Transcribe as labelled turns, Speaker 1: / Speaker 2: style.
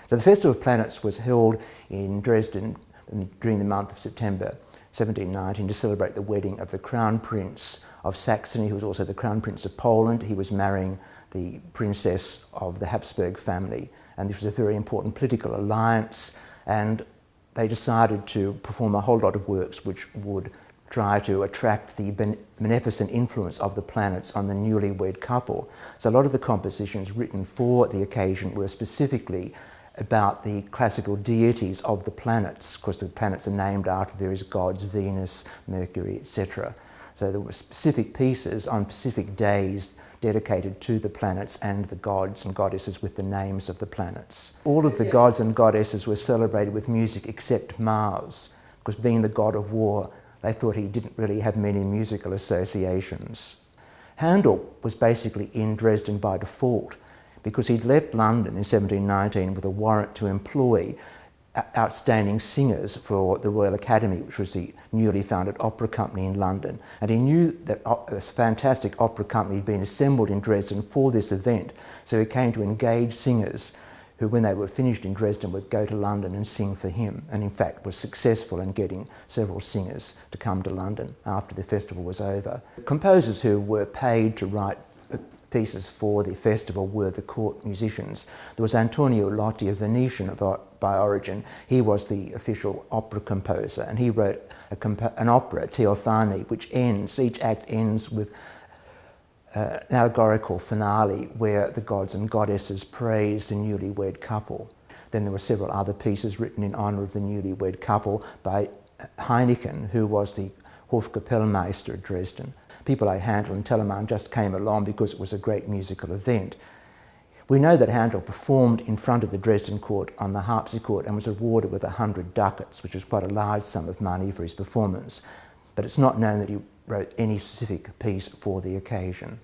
Speaker 1: So the Festival of Planets was held in Dresden during the month of September 1719 to celebrate the wedding of the Crown Prince of Saxony, who was also the Crown Prince of Poland. He was marrying the princess of the Habsburg family, and this was a very important political alliance, and they decided to perform a whole lot of works which would try to attract the beneficent influence of the planets on the newlywed couple. So a lot of the compositions written for the occasion were specifically about the classical deities of the planets. Of course, the planets are named after various gods, Venus, Mercury, etc. So there were specific pieces on specific days dedicated to the planets and the gods and goddesses with the names of the planets. All of the gods and goddesses were celebrated with music except Mars, because being the god of war, they thought he didn't really have many musical associations. Handel was basically in Dresden by default, because he'd left London in 1719 with a warrant to employ outstanding singers for the Royal Academy, which was the newly founded opera company in London. And he knew that a fantastic opera company had been assembled in Dresden for this event, so he came to engage singers who, when they were finished in Dresden, would go to London and sing for him, and in fact was successful in getting several singers to come to London after the festival was over. Composers who were paid to write pieces for the festival were the court musicians. There was Antonio Lotti, a Venetian by origin. He was the official opera composer, and he wrote an opera, Teofani, which each act ends with an allegorical finale where the gods and goddesses praise the newlywed couple. Then there were several other pieces written in honour of the newlywed couple by Heineken, who was the Hofkapellmeister at Dresden. People like Handel and Telemann just came along because it was a great musical event. We know that Handel performed in front of the Dresden court on the harpsichord and was awarded with 100 ducats, which was quite a large sum of money for his performance. But it's not known that he wrote any specific piece for the occasion.